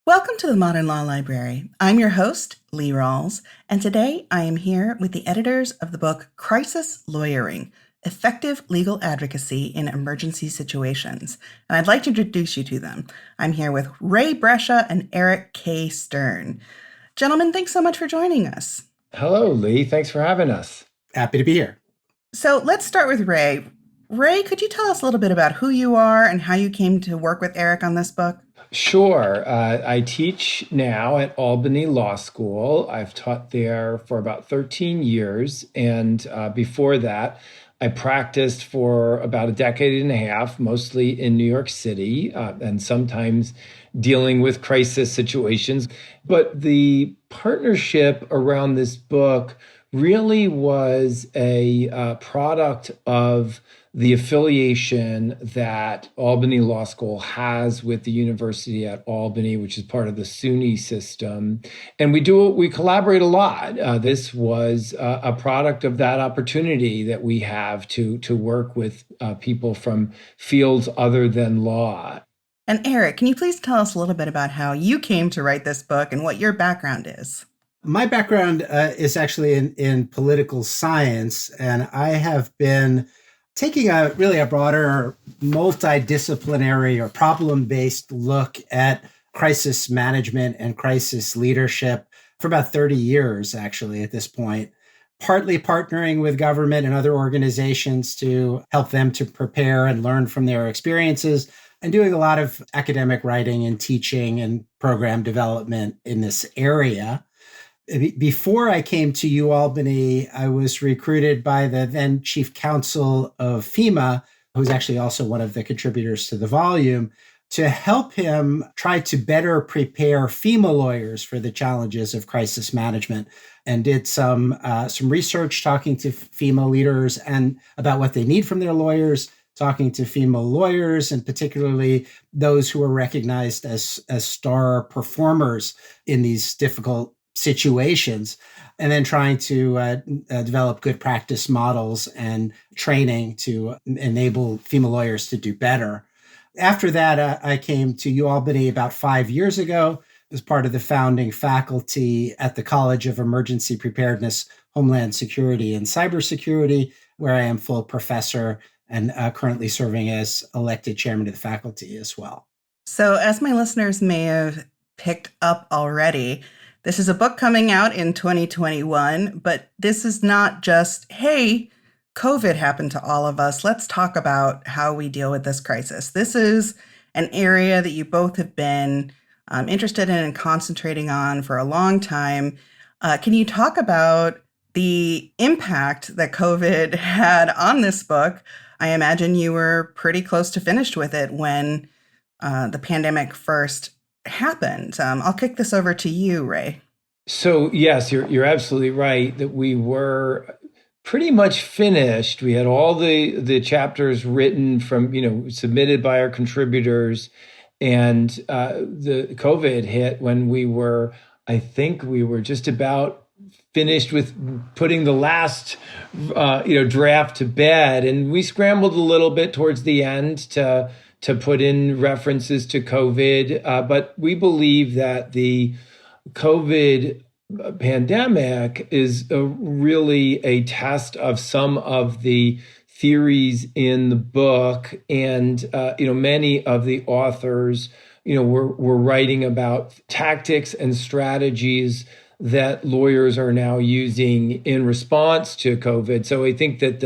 Welcome to the Modern Law Library. I'm your host, Lee Rawls, and today I am here with the editors of the book Crisis Lawyering, Effective Legal Advocacy in Emergency Situations. And I'd like to introduce you to them. I'm here with Ray Brescia and Eric K. Stern. Gentlemen, thanks so much for joining us. Hello, Lee. Thanks for having us. Happy to be here. So let's start with Ray. Ray, could you tell us a little bit about who you are and how you came to work with Eric on this book? Sure. I teach now at Albany Law School. I've taught there for about 13 years. And before that, I practiced for about a decade and a half, mostly in New York City, and sometimes dealing with crisis situations. But the partnership around this book really was a product of the affiliation that Albany Law School has with the University at Albany, which is part of the SUNY system. And we collaborate a lot. This was a product of that opportunity that we have to work with people from fields other than law. And Eric, can you please tell us a little bit about how you came to write this book and what your background is? My background is actually in political science, and I have been taking a broader multidisciplinary or problem-based look at crisis management and crisis leadership for about 30 years, actually, at this point, partly partnering with government and other organizations to help them to prepare and learn from their experiences, and doing a lot of academic writing and teaching and program development in this area. Before I came to UAlbany, I was recruited by the then chief counsel of FEMA, who's actually also one of the contributors to the volume, to help him try to better prepare FEMA lawyers for the challenges of crisis management, and did some research talking to FEMA leaders and about what they need from their lawyers, talking to FEMA lawyers, and particularly those who are recognized as star performers in these difficult situations, and then trying to develop good practice models and training to enable FEMA lawyers to do better. After that, I came to UAlbany about 5 years ago as part of the founding faculty at the College of Emergency Preparedness, Homeland Security, and Cybersecurity, where I am full professor and currently serving as elected chairman of the faculty as well. So, as my listeners may have picked up already, this is a book coming out in 2021, but this is not just, hey, COVID happened to all of us. Let's talk about how we deal with this crisis. This is an area that you both have been interested in and concentrating on for a long time. Can you talk about the impact that COVID had on this book? I imagine you were pretty close to finished with it when the pandemic first happened. I'll kick this over to you, Ray. So yes, you're absolutely right that we were pretty much finished. We had all the chapters written from, submitted by our contributors, and the COVID hit when I think we were just about finished with putting the last, draft to bed, and we scrambled a little bit towards the end to put in references to COVID, but we believe that the COVID pandemic is really a test of some of the theories in the book, and many of the authors, were writing about tactics and strategies that lawyers are now using in response to COVID. So I think that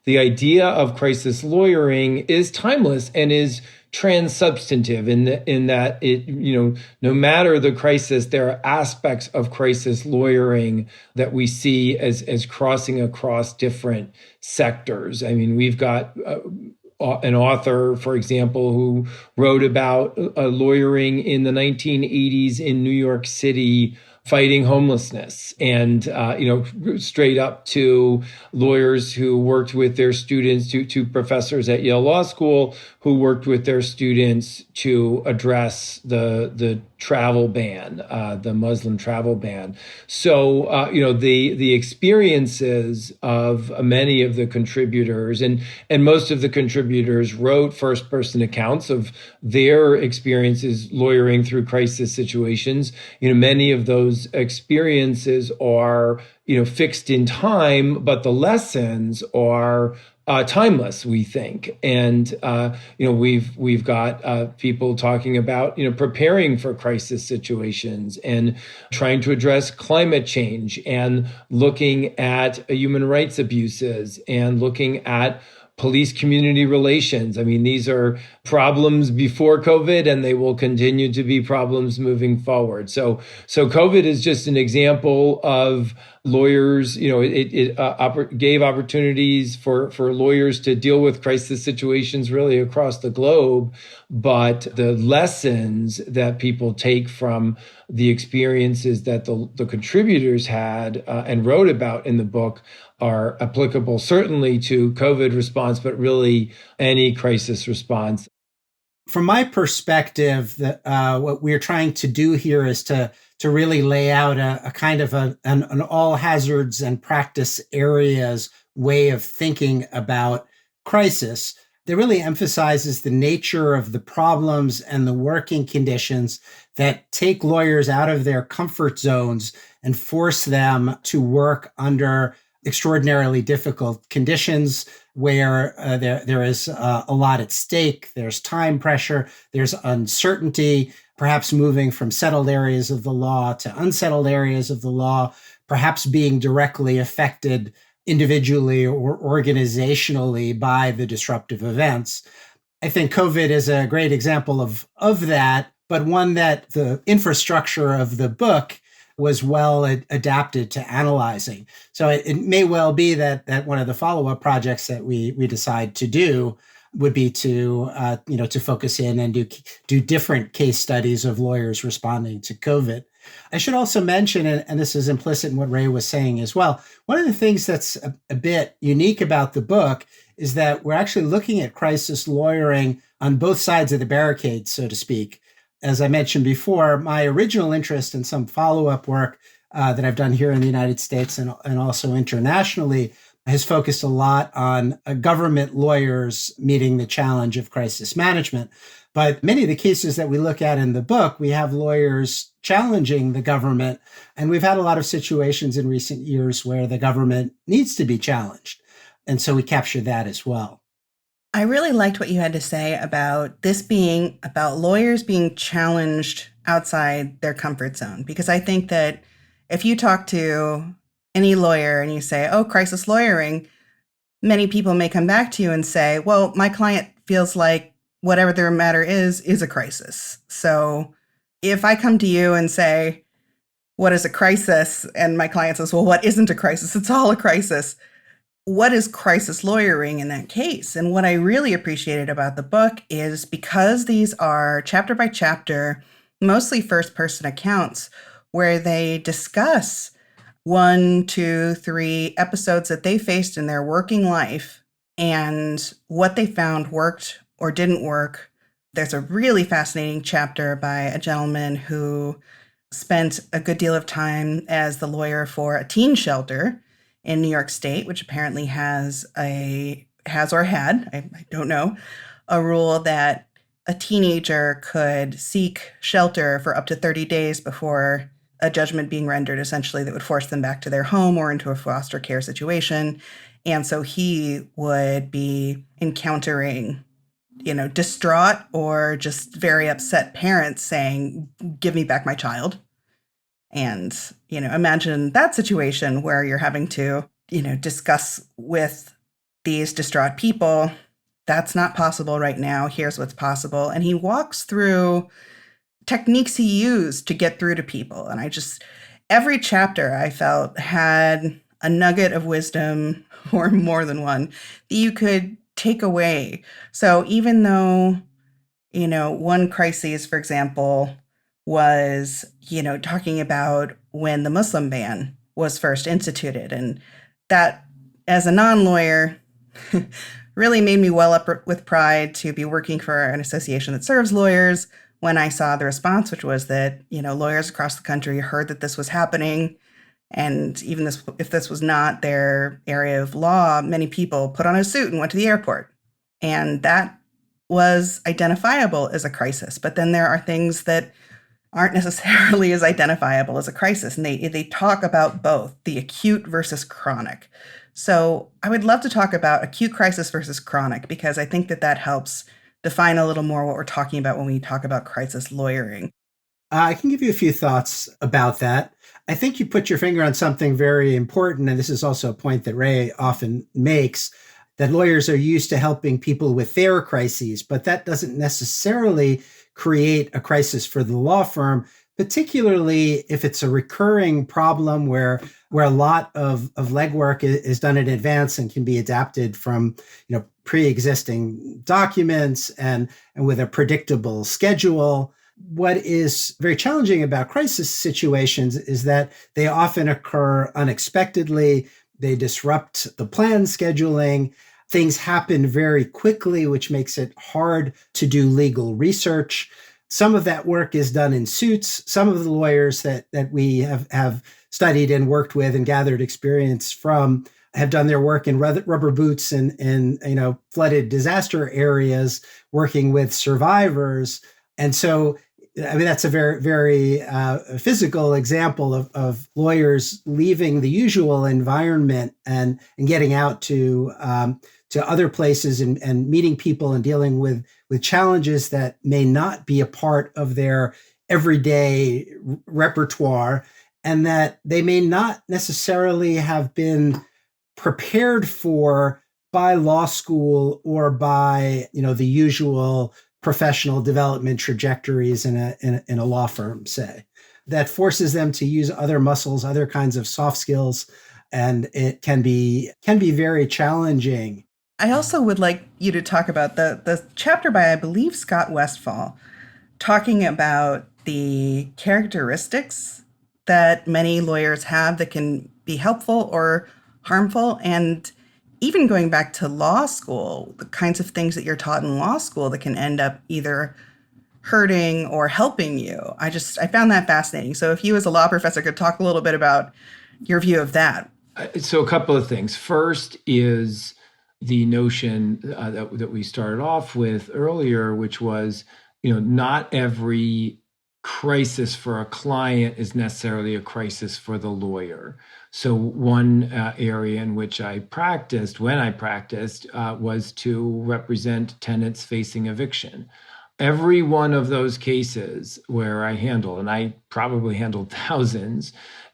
the idea of crisis lawyering is timeless and is transsubstantive in that it, no matter the crisis, there are aspects of crisis lawyering that we see as crossing across different sectors. I mean, we've got an author, for example, who wrote about lawyering in the 1980s in New York City fighting homelessness, and straight up to lawyers who worked with their students, to professors at Yale Law School who worked with their students to address the travel ban, the Muslim travel ban. So the experiences of many of the contributors, and most of the contributors wrote first person accounts of their experiences lawyering through crisis situations. Many of those experiences are fixed in time, but the lessons are timeless, we think. And we've got people talking about preparing for crisis situations, and trying to address climate change, and looking at human rights abuses, and looking at police community relations. I mean, these are problems before COVID, and they will continue to be problems moving forward. So COVID is just an example of lawyers. It gave opportunities for lawyers to deal with crisis situations really across the globe. But the lessons that people take from the experiences that the contributors had and wrote about in the book are applicable certainly to COVID response, but really any crisis response. From my perspective, what we're trying to do here is to really lay out a kind of an all hazards and practice areas way of thinking about crisis that really emphasizes the nature of the problems and the working conditions that take lawyers out of their comfort zones and force them to work under extraordinarily difficult conditions where there is a lot at stake. There's time pressure, there's uncertainty, perhaps moving from settled areas of the law to unsettled areas of the law, perhaps being directly affected individually or organizationally by the disruptive events. I think COVID is a great example of that, but one that the infrastructure of the book was well adapted to analyzing. So it may well be that one of the follow-up projects that we decide to do would be to focus in and do different case studies of lawyers responding to COVID. I should also mention, and this is implicit in what Ray was saying as well, one of the things that's a bit unique about the book is that we're actually looking at crisis lawyering on both sides of the barricade, so to speak. As I mentioned before, my original interest in some follow-up work that I've done here in the United States and also internationally has focused a lot on government lawyers meeting the challenge of crisis management. But many of the cases that we look at in the book, we have lawyers challenging the government. And we've had a lot of situations in recent years where the government needs to be challenged. And so we capture that as well. I really liked what you had to say about this being about lawyers being challenged outside their comfort zone, because I think that if you talk to any lawyer and you say, oh, crisis lawyering, many people may come back to you and say, well, my client feels like whatever their matter is a crisis. So if I come to you and say, what is a crisis? And my client says, well, what isn't a crisis? It's all a crisis. What is crisis lawyering in that case? And what I really appreciated about the book is because these are chapter by chapter, mostly first person accounts, where they discuss 1, 2, 3 episodes that they faced in their working life and what they found worked or didn't work. There's a really fascinating chapter by a gentleman who spent a good deal of time as the lawyer for a teen shelter in New York State, which apparently has I don't know, a rule that a teenager could seek shelter for up to 30 days before a judgment being rendered, essentially, that would force them back to their home or into a foster care situation. And so he would be encountering, distraught or just very upset parents saying, give me back my child. And, imagine that situation where you're having to, discuss with these distraught people, that's not possible right now. Here's what's possible. And he walks through techniques he used to get through to people. And every chapter I felt had a nugget of wisdom, or more than one, that you could take away. So even though, one crisis, for example, was, talking about when the Muslim ban was first instituted. And that, as a non-lawyer, really made me well up with pride to be working for an association that serves lawyers when I saw the response, which was that, lawyers across the country heard that this was happening. And even if this was not their area of law, many people put on a suit and went to the airport. And that was identifiable as a crisis. But then there are things that aren't necessarily as identifiable as a crisis. And they talk about both the acute versus chronic. So I would love to talk about acute crisis versus chronic, because I think that helps define a little more what we're talking about when we talk about crisis lawyering. I can give you a few thoughts about that. I think you put your finger on something very important, and this is also a point that Ray often makes, that lawyers are used to helping people with their crises, but that doesn't necessarily create a crisis for the law firm, particularly if it's a recurring problem where a lot of legwork is done in advance and can be adapted from pre-existing documents and with a predictable schedule. What is very challenging about crisis situations is that they often occur unexpectedly. They disrupt the plan scheduling. Things happen very quickly, which makes it hard to do legal research. Some of that work is done in suits. Some of the lawyers that we have studied and worked with and gathered experience from have done their work in rubber boots in flooded disaster areas, working with survivors. And so, that's a very, very physical example of lawyers leaving the usual environment and getting out to other places and meeting people and dealing with challenges that may not be a part of their everyday repertoire, and that they may not necessarily have been prepared for by law school or by the usual professional development trajectories in a law firm, say. That forces them to use other muscles, other kinds of soft skills, and it can be very challenging. I also would like you to talk about the chapter by, I believe, Scott Westfall, talking about the characteristics that many lawyers have that can be helpful or harmful, and even going back to law school, the kinds of things that you're taught in law school that can end up either hurting or helping you. I found that fascinating. So if you as a law professor could talk a little bit about your view of that. So a couple of things. First is the notion that we started off with earlier, which was, not every crisis for a client is necessarily a crisis for the lawyer. So one area in which I practiced, was to represent tenants facing eviction. Every one of those cases where I handled, and I probably handled thousands,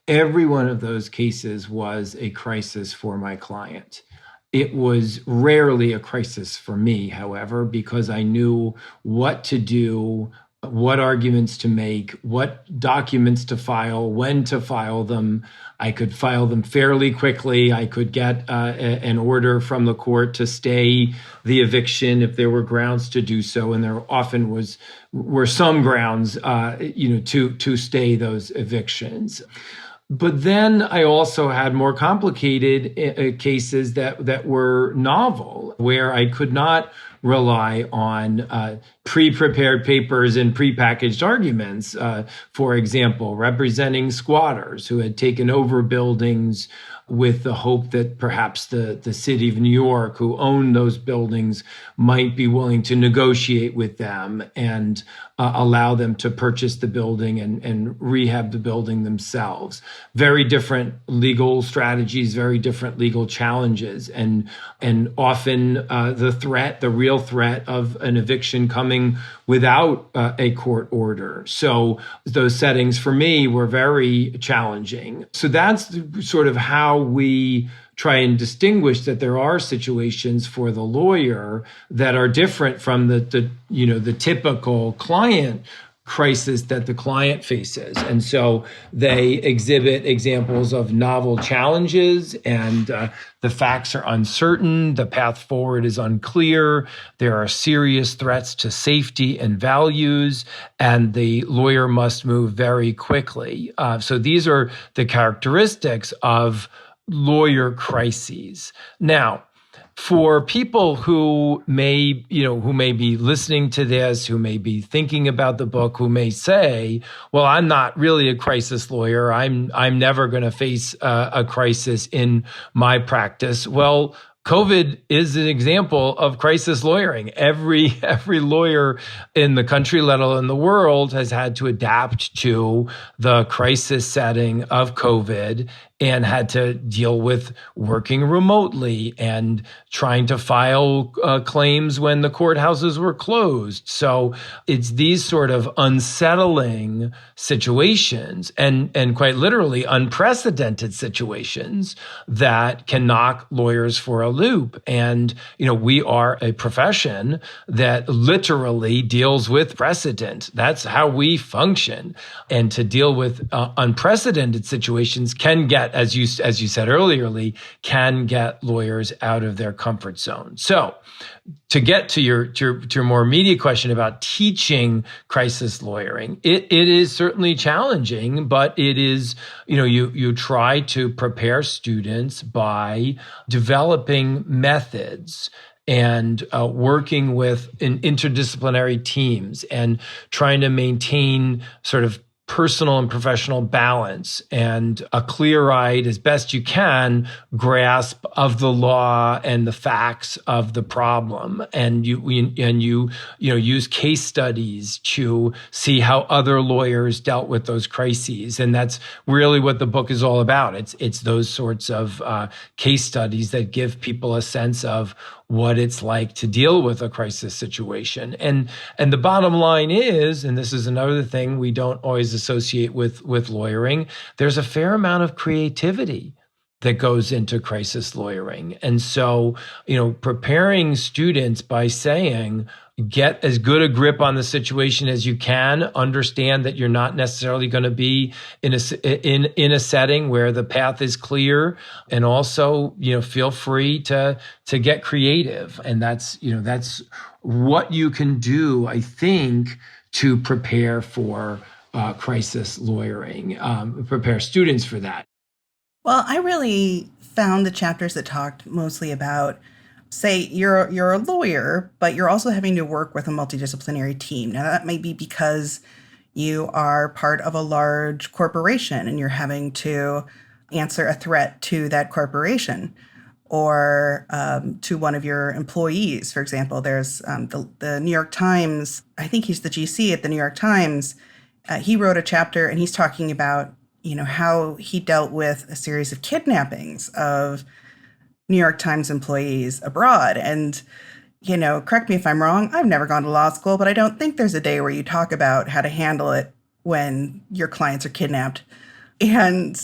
every one of those cases was a crisis for my client. It was rarely a crisis for me, however, because I knew what to do, what arguments to make, what documents to file, when to file them. I could file them fairly quickly. I could get an order from the court to stay the eviction if there were grounds to do so, and there often were some grounds, to stay those evictions. But then I also had more complicated cases that were novel, where I could not rely on pre-prepared papers and prepackaged arguments. For example, representing squatters who had taken over buildings with the hope that perhaps the city of New York, who owned those buildings, might be willing to negotiate with them and allow them to purchase the building and rehab the building themselves. Very different legal strategies, very different legal challenges, and often the real threat of an eviction coming without a court order. So those settings for me were very challenging. So that's sort of how we try and distinguish that there are situations for the lawyer that are different from the typical client crisis that the client faces. And so they exhibit examples of novel challenges, and the facts are uncertain, the path forward is unclear, there are serious threats to safety and values, and the lawyer must move very quickly. So these are the characteristics of lawyer crises. Now, for people who may be listening to this, who may be thinking about the book, who may say, well, I'm not really a crisis lawyer. I'm never going to face a crisis in my practice. Well, COVID is an example of crisis lawyering. Every lawyer in the country, let alone the world, has had to adapt to the crisis setting of COVID and had to deal with working remotely and trying to file claims when the courthouses were closed. So it's these sort of unsettling situations and quite literally unprecedented situations that can knock lawyers for a loop. And, we are a profession that literally deals with precedent. That's how we function. And to deal with unprecedented situations can get, as you said earlier, Lee, can get lawyers out of their comfort zone. So to get to your more immediate question about teaching crisis lawyering, it is certainly challenging, but it is, you try to prepare students by developing methods and working with interdisciplinary teams and trying to maintain sort of personal and professional balance and a clear-eyed, as best you can, grasp of the law and the facts of the problem. And you use case studies to see how other lawyers dealt with those crises. And that's really what the book is all about. It's those sorts of case studies that give people a sense of what it's like to deal with a crisis situation. And the bottom line is, and this is another thing we don't always associate with lawyering, there's a fair amount of creativity that goes into crisis lawyering. And so, preparing students by saying, get as good a grip on the situation as you can, understand that you're not necessarily going to be in a setting where the path is clear, and also, feel free to get creative. And that's what you can do, I think, to prepare for crisis lawyering, prepare students for that. Well, I really found the chapters that talked mostly about, say, you're a lawyer, but you're also having to work with a multidisciplinary team. Now, that may be because you are part of a large corporation and you're having to answer a threat to that corporation or to one of your employees. For example, there's the New York Times, I think he's the GC at the New York Times. He wrote a chapter and he's talking about how he dealt with a series of kidnappings of New York Times employees abroad. And, correct me if I'm wrong, I've never gone to law school, but I don't think there's a day where you talk about how to handle it when your clients are kidnapped. And,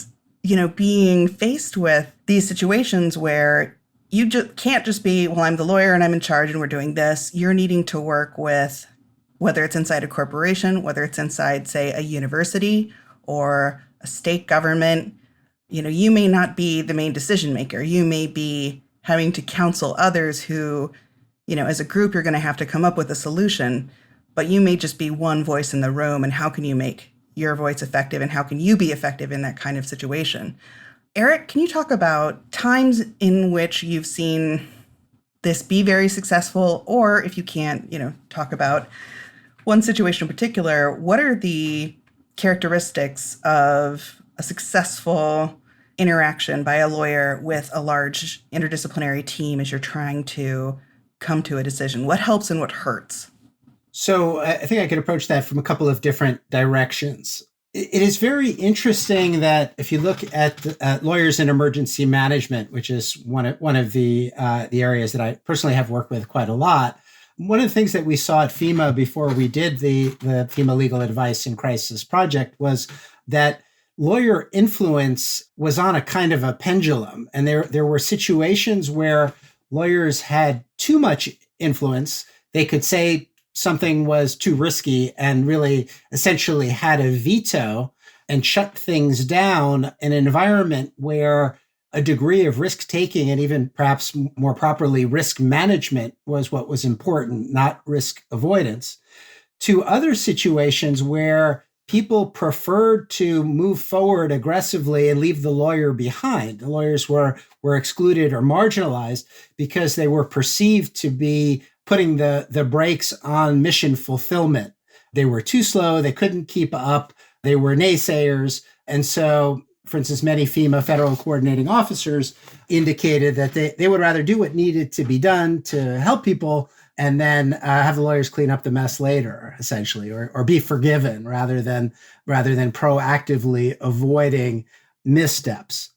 being faced with these situations where you just can't just be, well, I'm the lawyer and I'm in charge and we're doing this. You're needing to work with, whether it's inside a corporation, whether it's inside, say, a university or a state government. You may not be the main decision maker. You may be having to counsel others who, as a group, you're going to have to come up with a solution, but you may just be one voice in the room. And how can you make your voice effective, and how can you be effective in that kind of situation? Eric, can you talk about times in which you've seen this be very successful, or if you can't, talk about one situation in particular, what are the characteristics of a successful interaction by a lawyer with a large interdisciplinary team as you're trying to come to a decision? What helps and what hurts? So I think I could approach that from a couple of different directions. It is very interesting that if you look at lawyers in emergency management, which is one of the areas that I personally have worked with quite a lot, one of the things that we saw at FEMA before we did the FEMA Legal Advice in Crisis project was that lawyer influence was on a kind of a pendulum. And there were situations where lawyers had too much influence. They could say something was too risky and really essentially had a veto and shut things down in an environment where a degree of risk taking and even perhaps more properly risk management was what was important, not risk avoidance, to other situations where people preferred to move forward aggressively and leave the lawyer behind. The lawyers were excluded or marginalized because they were perceived to be putting the brakes on mission fulfillment. They were too slow. They couldn't keep up. They were naysayers. And so, for instance, many FEMA federal coordinating officers indicated that they would rather do what needed to be done to help people and then have the lawyers clean up the mess later, essentially, or be forgiven rather than proactively avoiding missteps.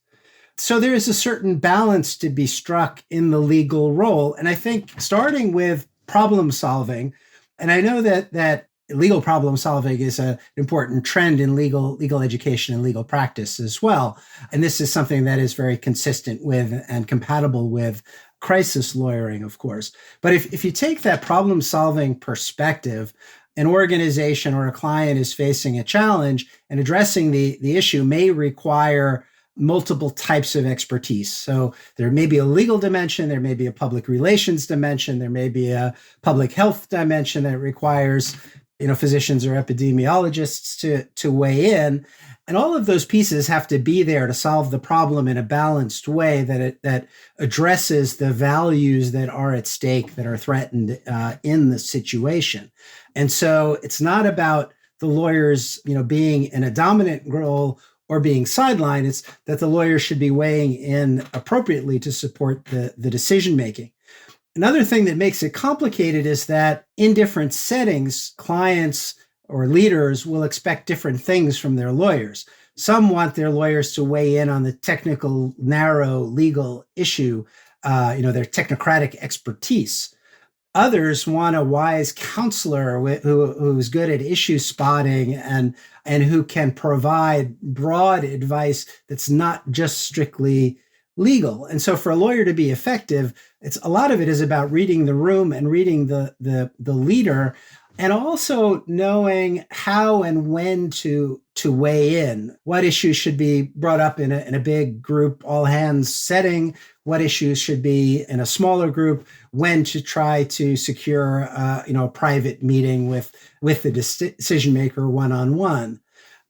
So there is a certain balance to be struck in the legal role. And I think starting with problem solving, and I know that legal problem solving is an important trend in legal education and legal practice as well. And this is something that is very consistent with and compatible with crisis lawyering, of course. But if you take that problem solving perspective, an organization or a client is facing a challenge and addressing the issue may require multiple types of expertise. So there may be a legal dimension, there may be a public relations dimension, there may be a public health dimension that requires physicians or epidemiologists to weigh in. And all of those pieces have to be there to solve the problem in a balanced way that addresses the values that are at stake, that are threatened in the situation. And so it's not about the lawyers, being in a dominant role or being sidelined. It's that the lawyers should be weighing in appropriately to support the decision making. Another thing that makes it complicated is that in different settings, clients or leaders will expect different things from their lawyers. Some want their lawyers to weigh in on the technical, narrow legal issue, their technocratic expertise. Others want a wise counselor who's good at issue spotting and who can provide broad advice that's not just strictly legal. And so for a lawyer to be effective, a lot of it is about reading the room and reading the leader, and also knowing how and when to weigh in. What issues should be brought up in a big group, all hands setting? What issues should be in a smaller group? When to try to secure a private meeting with the decision maker one-on-one.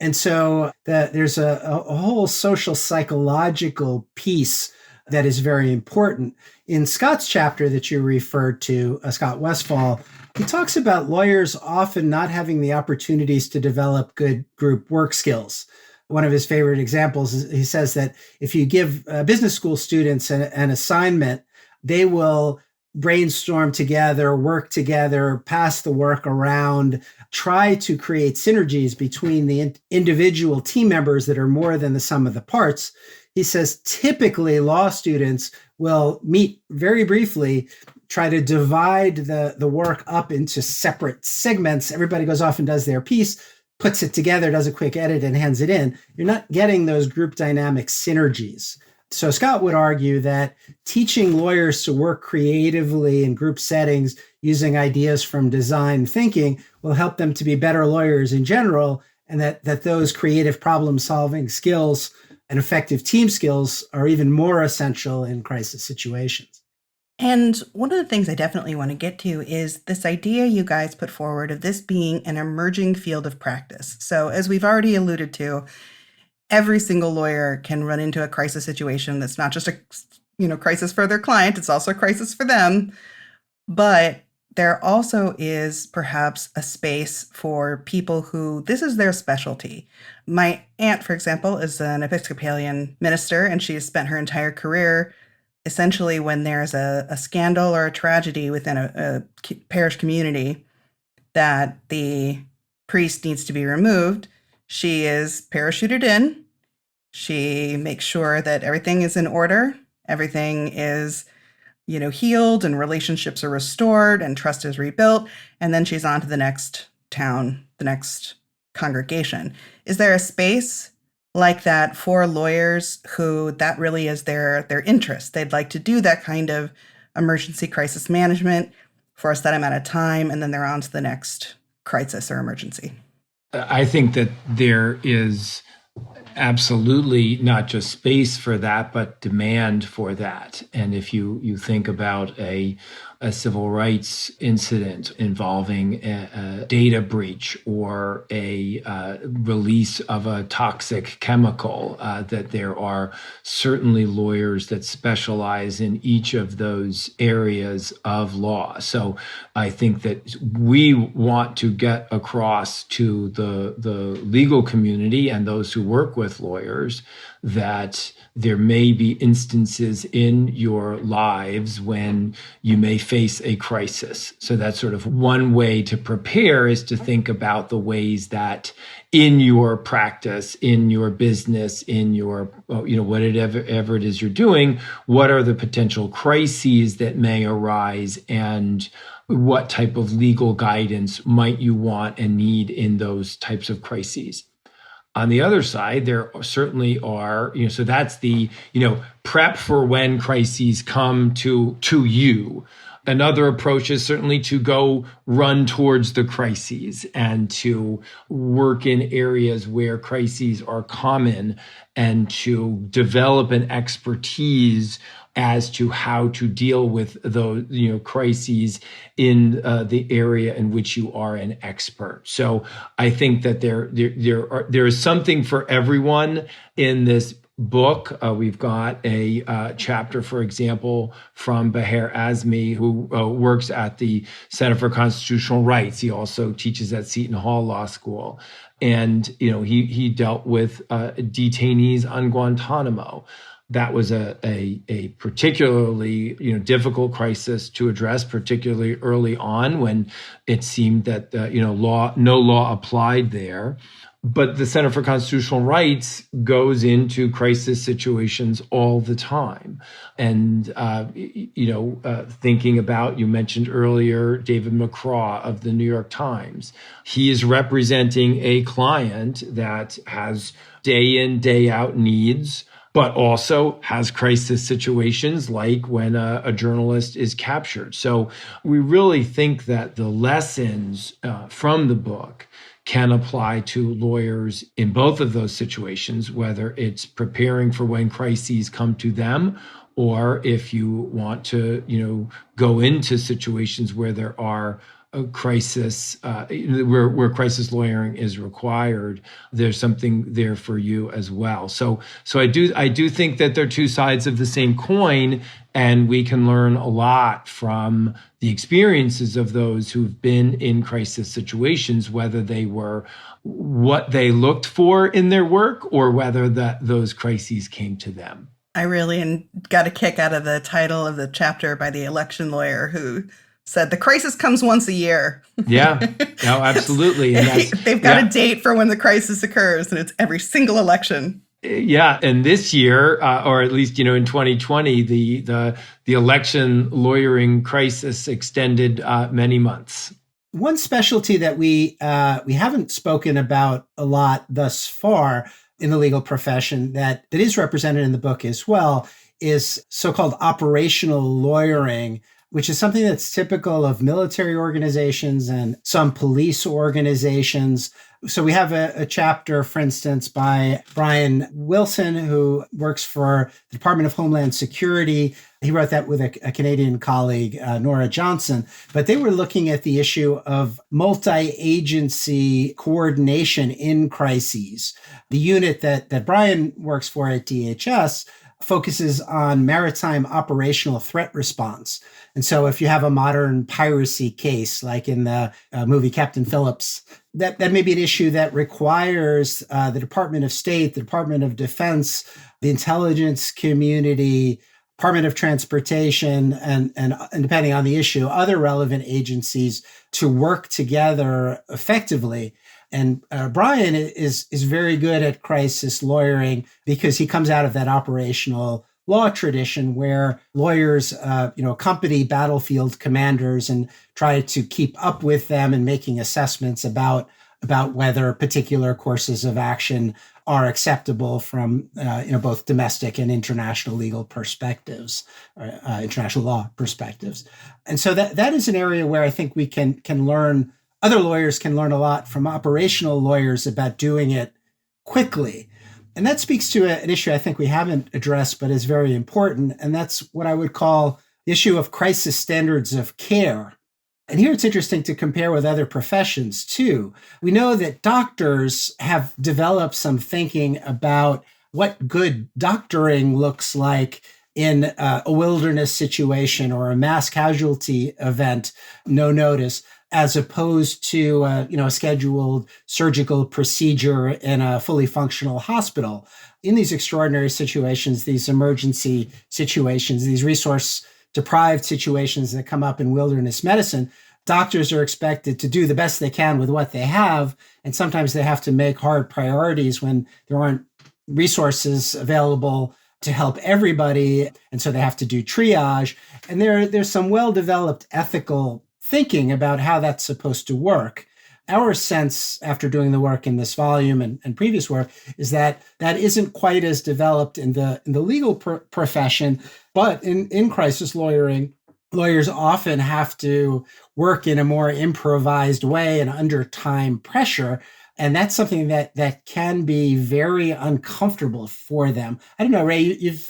And so there's a whole social psychological piece that is very important. In Scott's chapter that you referred to, Scott Westfall, he talks about lawyers often not having the opportunities to develop good group work skills. One of his favorite examples is he says that if you give business school students an assignment, they will brainstorm together, work together, pass the work around, try to create synergies between the individual team members that are more than the sum of the parts. He says typically law students will meet very briefly, try to divide the work up into separate segments. Everybody goes off and does their piece, puts it together, does a quick edit, and hands it in. You're not getting those group dynamic synergies. So Scott would argue that teaching lawyers to work creatively in group settings using ideas from design thinking will help them to be better lawyers in general, and that those creative problem-solving skills and effective team skills are even more essential in crisis situations. And one of the things I definitely want to get to is this idea you guys put forward of this being an emerging field of practice. So as we've already alluded to, every single lawyer can run into a crisis situation that's not just a crisis for their client, it's also a crisis for them. But there also is perhaps a space for people who this is their specialty. My aunt, for example, is an Episcopalian minister, and she has spent her entire career essentially when there's a scandal or a tragedy within a parish community that the priest needs to be removed, she is parachuted in. She makes sure that everything is in order, everything is, healed and relationships are restored and trust is rebuilt. And then she's on to the next town, the next congregation. Is there a space like that for lawyers who that really is their interest? They'd like to do that kind of emergency crisis management. for a set amount of time, and then they're on to the next crisis or emergency? I think that there is absolutely not just space for that, but demand for that. And if you think about a civil rights incident involving a data breach or a release of a toxic chemical, that there are certainly lawyers that specialize in each of those areas of law. So I think that we want to get across to the legal community and those who work with lawyers that there may be instances in your lives when you may face a crisis. So that's sort of one way to prepare, is to think about the ways that in your practice, in your business, in your, whatever it is you're doing, what are the potential crises that may arise, and what type of legal guidance might you want and need in those types of crises. On the other side, there certainly are, so that's the, prep for when crises come to you. Another approach is certainly to go run towards the crises and to work in areas where crises are common and to develop an expertise as to how to deal with those, crises in the area in which you are an expert. So I think that there is something for everyone in this book. We've got a chapter, for example, from Baher Azmi, who works at the Center for Constitutional Rights. He also teaches at Seton Hall Law School. And, he dealt with detainees on Guantanamo. That was a particularly difficult crisis to address, particularly early on when it seemed that no law applied there. But the Center for Constitutional Rights goes into crisis situations all the time. And, thinking about, you mentioned earlier, David McCraw of the New York Times. He is representing a client that has day in, day out needs, but also has crisis situations like when a journalist is captured. So we really think that the lessons from the book can apply to lawyers in both of those situations, whether it's preparing for when crises come to them, or if you want to, go into situations where there are a crisis, where crisis lawyering is required, there's something there for you as well. So I do think that they're two sides of the same coin, and we can learn a lot from the experiences of those who've been in crisis situations, whether they were what they looked for in their work or whether those crises came to them. I really got a kick out of the title of the chapter by the election lawyer who said the crisis comes once a year. Yeah, no, absolutely. And they've got a date for when the crisis occurs, and it's every single election. Yeah, and this year, or at least in 2020, the election lawyering crisis extended many months. One specialty that we haven't spoken about a lot thus far in the legal profession that is represented in the book as well is so-called operational lawyering, which is something that's typical of military organizations and some police organizations. So we have a chapter, for instance, by Brian Wilson, who works for the Department of Homeland Security. He wrote that with a Canadian colleague, Nora Johnson. But they were looking at the issue of multi-agency coordination in crises. The unit that Brian works for at DHS focuses on maritime operational threat response. And so if you have a modern piracy case, like in the movie Captain Phillips, that may be an issue that requires the Department of State, the Department of Defense, the intelligence community, Department of Transportation, and depending on the issue, other relevant agencies to work together effectively. And Brian is very good at crisis lawyering because he comes out of that operational law tradition where lawyers, accompany battlefield commanders and try to keep up with them and making assessments about whether particular courses of action are acceptable from both domestic and international legal perspectives, international law perspectives. And so that is an area where I think we can learn, other lawyers can learn a lot from operational lawyers about doing it quickly. And that speaks to an issue I think we haven't addressed, but is very important. And that's what I would call the issue of crisis standards of care. And here it's interesting to compare with other professions too. We know that doctors have developed some thinking about what good doctoring looks like in a wilderness situation or a mass casualty event, no notice, as opposed to a scheduled surgical procedure in a fully functional hospital. In these extraordinary situations, these emergency situations, these resource-deprived situations that come up in wilderness medicine, doctors are expected to do the best they can with what they have, and sometimes they have to make hard priorities when there aren't resources available to help everybody, and so they have to do triage. And there's some well-developed ethical thinking about how that's supposed to work. Our sense, after doing the work in this volume and previous work, is that isn't quite as developed in the legal profession, but in crisis lawyering, lawyers often have to work in a more improvised way and under time pressure. And that's something that can be very uncomfortable for them. I don't know, Ray, you've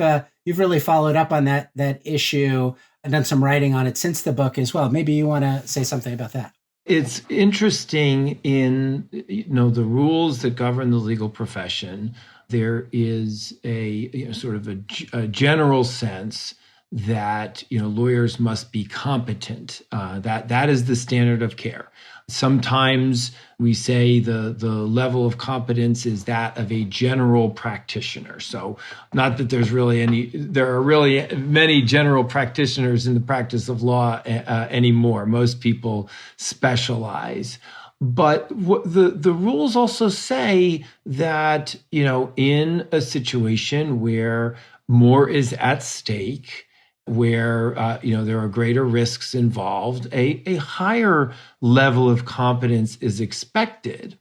really followed up on that issue and done some writing on it since the book as well. Maybe you want to say something about that. It's interesting in the rules that govern the legal profession. There is a sort of a general sense that lawyers must be competent. That is the standard of care. Sometimes we say the level of competence is that of a general practitioner. So not that there are really many general practitioners in the practice of law anymore. Most people specialize. But the rules also say that, in a situation where more is at stake, where there are greater risks involved, a higher level of competence is expected.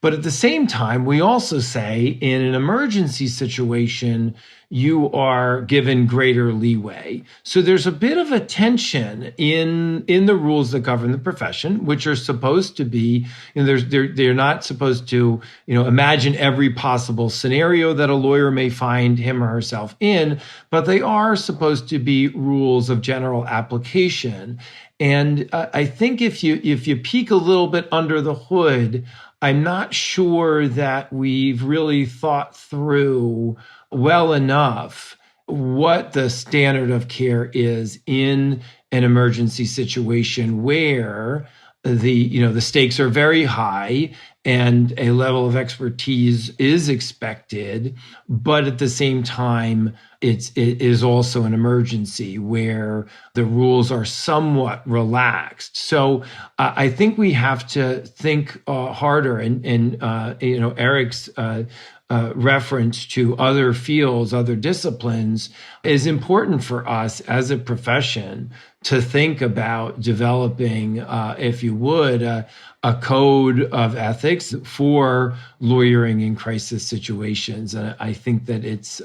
But at the same time, we also say in an emergency situation, you are given greater leeway. So there's a bit of a tension in the rules that govern the profession, which are supposed to be, they're not supposed to, imagine every possible scenario that a lawyer may find him or herself in, but they are supposed to be rules of general application. And I think if you peek a little bit under the hood, I'm not sure that we've really thought through well enough what the standard of care is in an emergency situation where the stakes are very high and a level of expertise is expected, but at the same time, it is also an emergency where the rules are somewhat relaxed. So I think we have to think harder. And Eric's reference to other fields, other disciplines, is important for us as a profession to think about developing, if you would, a code of ethics for lawyering in crisis situations. And I think that it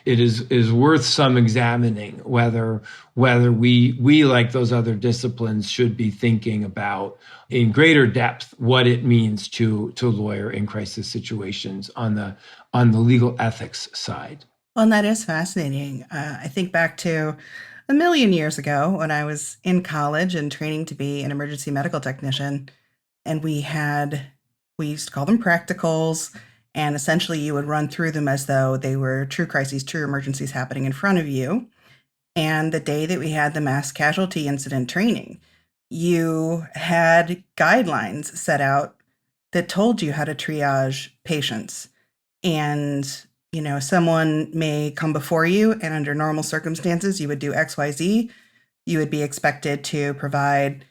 is worth some examining whether we like those other disciplines should be thinking about in greater depth what it means to lawyer in crisis situations on the legal ethics side. Well, and that is fascinating. I think back to a million years ago when I was in college and training to be an emergency medical technician. And we used to call them practicals. And essentially you would run through them as though they were true crises, true emergencies happening in front of you. And the day that we had the mass casualty incident training, you had guidelines set out that told you how to triage patients. And someone may come before you, and under normal circumstances, you would do X, Y, Z. You would be expected to provide,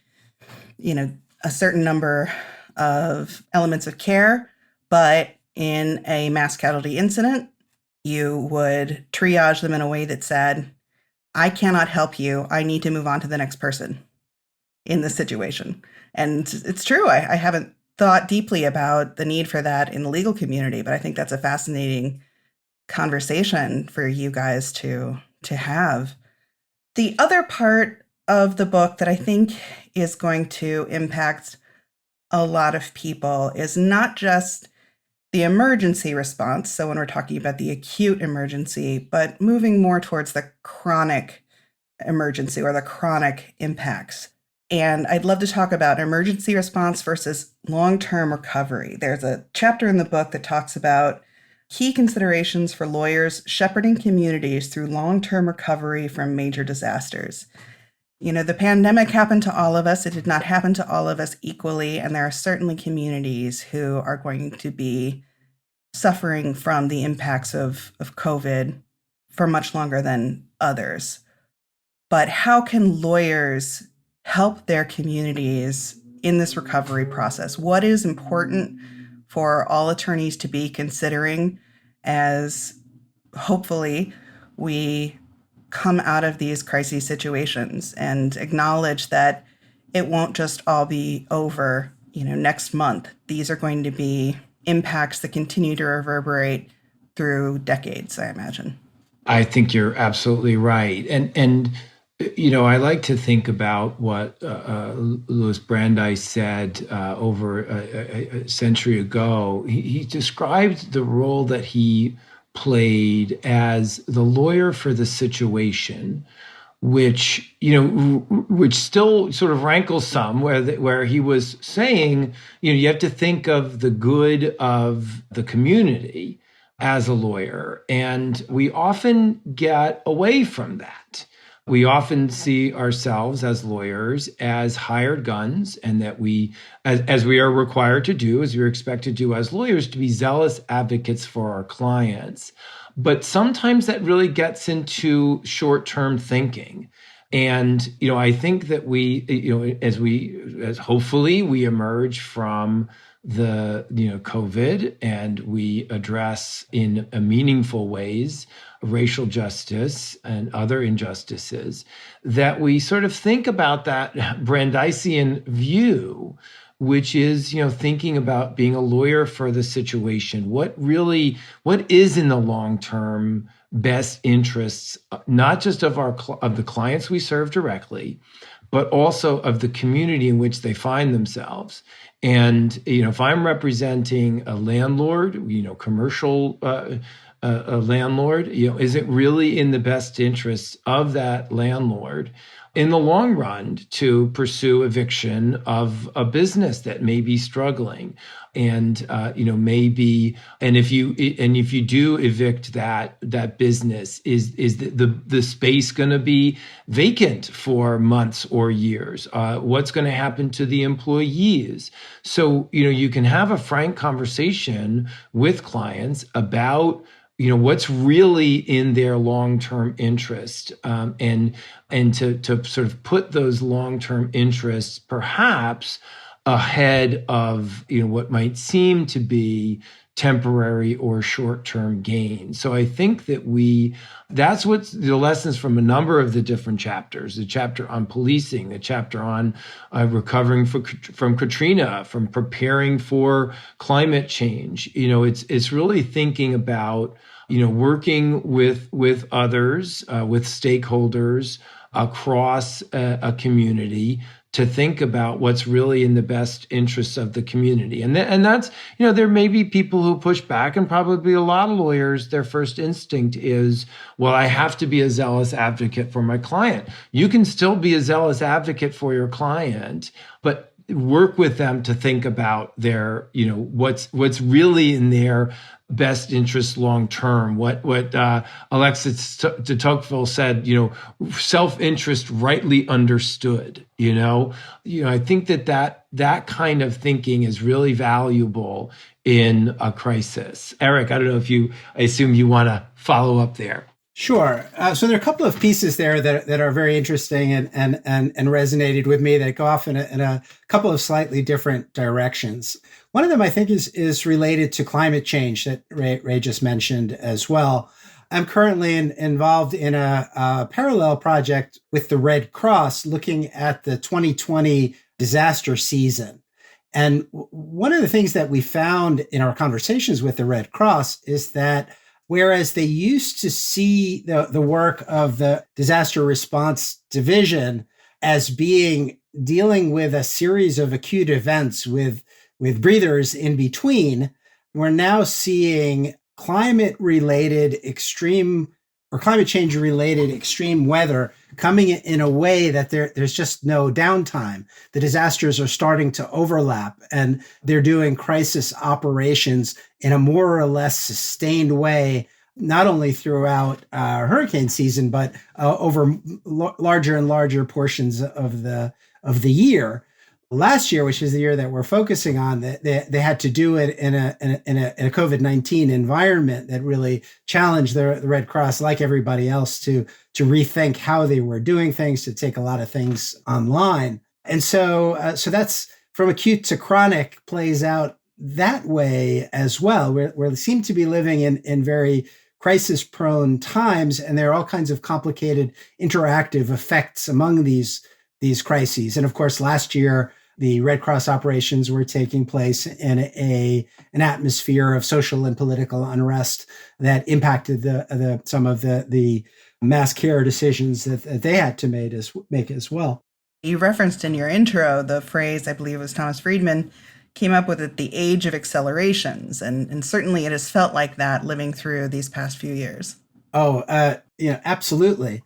a certain number of elements of care. But in a mass casualty incident, you would triage them in a way that said, I cannot help you. I need to move on to the next person in this situation. And it's true. I haven't thought deeply about the need for that in the legal community, but I think that's a fascinating conversation for you guys to have. The other part of the book that I think is going to impact a lot of people is not just the emergency response. So when we're talking about the acute emergency, but moving more towards the chronic emergency or the chronic impacts. And I'd love to talk about emergency response versus long-term recovery. There's a chapter in the book that talks about key considerations for lawyers shepherding communities through long-term recovery from major disasters. The pandemic happened to all of us. It did not happen to all of us equally. And there are certainly communities who are going to be suffering from the impacts of COVID for much longer than others. But how can lawyers help their communities in this recovery process? What is important for all attorneys to be considering as hopefully we come out of these crisis situations and acknowledge that it won't just all be over, next month. These are going to be impacts that continue to reverberate through decades, I imagine. I think you're absolutely right. And I like to think about what Louis Brandeis said over a century ago. He described the role that he played as the lawyer for the situation, which still sort of rankles some, where he was saying, you have to think of the good of the community as a lawyer, and we often get away from that. We often see ourselves as lawyers as hired guns, and that we, as we are required to do, as we're expected to do as lawyers, to be zealous advocates for our clients. But sometimes that really gets into short-term thinking. And, I think that we, as hopefully we emerge from the, COVID, and we address in a meaningful ways racial justice and other injustices, that we sort of think about that Brandeisian view, which is, thinking about being a lawyer for the situation. What is in the long-term best interests, not just of the clients we serve directly, but also of the community in which they find themselves. And, if I'm representing a landlord, commercial a landlord, is it really in the best interests of that landlord in the long run to pursue eviction of a business that may be struggling? And maybe, and if you do evict that business, is the space going to be vacant for months or years? What's going to happen to the employees? So you can have a frank conversation with clients about what's really in their long-term interest, and to sort of put those long-term interests perhaps ahead of what might seem to be temporary or short-term gain. So I think that that's what the lessons from a number of the different chapters, the chapter on policing, the chapter on recovering from Katrina, from preparing for climate change. It's really thinking about, working with others, with stakeholders across a community, to think about what's really in the best interests of the community. And that's, there may be people who push back, and probably a lot of lawyers, their first instinct is, well, I have to be a zealous advocate for my client. You can still be a zealous advocate for your client, but work with them to think about their, what's really in their best interest long term. What Alexis de Tocqueville said, self-interest rightly understood. I think that kind of thinking is really valuable in a crisis. Eric, I don't know I assume you want to follow up there. Sure. So there are a couple of pieces there that are very interesting and resonated with me, that go off in a couple of slightly different directions. One of them, I think, is related to climate change that Ray just mentioned as well. I'm currently involved in a parallel project with the Red Cross, looking at the 2020 disaster season. And one of the things that we found in our conversations with the Red Cross is that whereas they used to see the work of the disaster response division as being dealing with a series of acute events with breathers in between, we're now seeing climate change related extreme weather coming in a way that there's just no downtime. The disasters are starting to overlap, and they're doing crisis operations in a more or less sustained way, not only throughout hurricane season, but over larger and larger portions of the year. Last year, which is the year that we're focusing on, they had to do it in a COVID-19 environment that really challenged the Red Cross, like everybody else, to rethink how they were doing things, to take a lot of things online. And so that's from acute to chronic plays out that way as well. We seem to be living in very crisis-prone times, and there are all kinds of complicated interactive effects among these crises. And of course, last year, the Red Cross operations were taking place in an atmosphere of social and political unrest that impacted some of the mass care decisions that they had to make as well. You referenced in your intro the phrase, I believe it was Thomas Friedman, came up with it, the age of accelerations. And certainly it has felt like that living through these past few years. Oh, absolutely.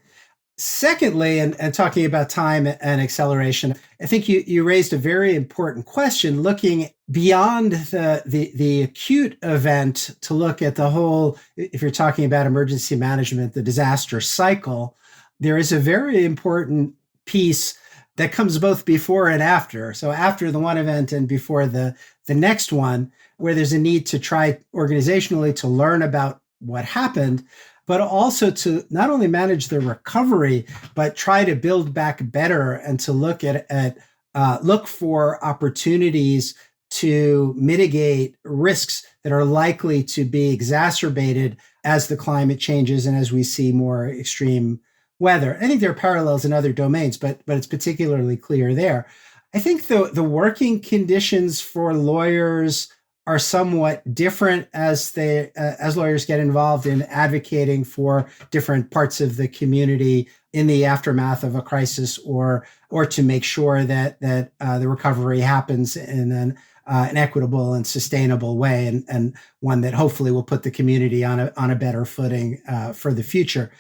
Secondly, and talking about time and acceleration, I think you raised a very important question, looking beyond the acute event to look at the whole, if you're talking about emergency management, the disaster cycle. There is a very important piece that comes both before and after. So after the one event and before the next one, where there's a need to try organizationally to learn about what happened, but also to not only manage the recovery, but try to build back better and to look look for opportunities to mitigate risks that are likely to be exacerbated as the climate changes and as we see more extreme weather. I think there are parallels in other domains, but it's particularly clear there. I think the working conditions for lawyers are somewhat different as lawyers get involved in advocating for different parts of the community in the aftermath of a crisis, or to make sure that the recovery happens in an equitable and sustainable way, and one that hopefully will put the community on a better footing for the future.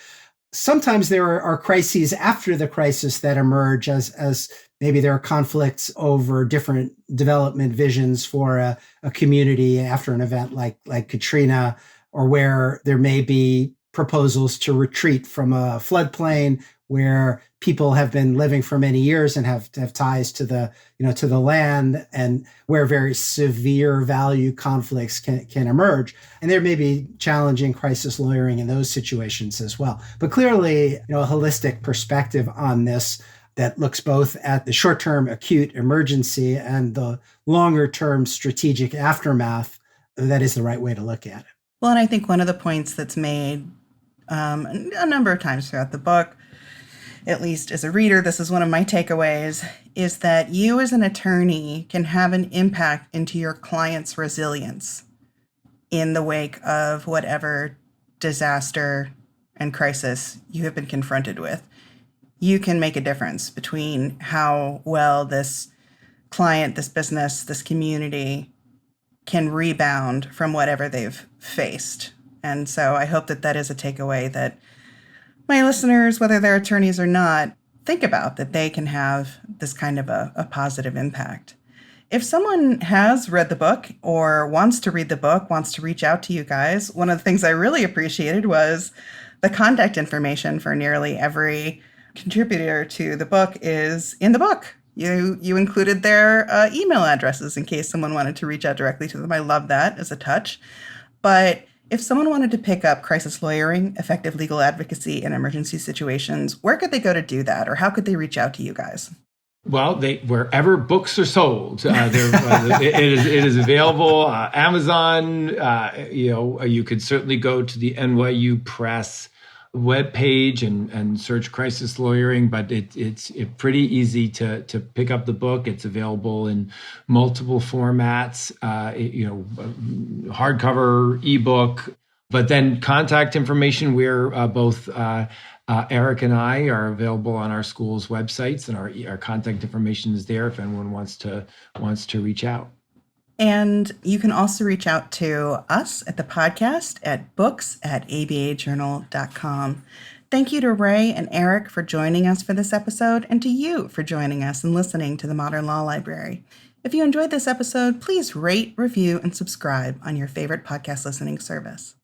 Sometimes there are crises after the crisis that emerge as maybe there are conflicts over different development visions for a community after an event like Katrina, or where there may be proposals to retreat from a floodplain where people have been living for many years and have ties to the land, and where very severe value conflicts can emerge. And there may be challenging crisis lawyering in those situations as well. But clearly, a holistic perspective on this that looks both at the short-term acute emergency and the longer-term strategic aftermath, that is the right way to look at it. Well, and I think one of the points that's made a number of times throughout the book, at least as a reader, this is one of my takeaways, is that you as an attorney can have an impact into your client's resilience in the wake of whatever disaster and crisis you have been confronted with. You can make a difference between how well this client, this business, this community can rebound from whatever they've faced. And so I hope that is a takeaway that my listeners, whether they're attorneys or not, think about, that they can have this kind of a positive impact. If someone has read the book or wants to read the book, wants to reach out to you guys, one of the things I really appreciated was the contact information for nearly every contributor to the book is in the book. You included their email addresses in case someone wanted to reach out directly to them. I love that as a touch. But if someone wanted to pick up crisis lawyering, effective legal advocacy in emergency situations, where could they go to do that? Or how could they reach out to you guys? Well, wherever books are sold, it is available. Amazon, you could certainly go to the NYU Press webpage and search crisis lawyering, but it's pretty easy to pick up the book. It's available in multiple formats, hardcover, ebook, but then contact information. We're both Eric and I are available on our school's websites, and our contact information is there if anyone wants to reach out. And you can also reach out to us at the podcast at books@abajournal.com. Thank you to Ray and Eric for joining us for this episode, and to you for joining us and listening to the Modern Law Library. If you enjoyed this episode, please rate, review, and subscribe on your favorite podcast listening service.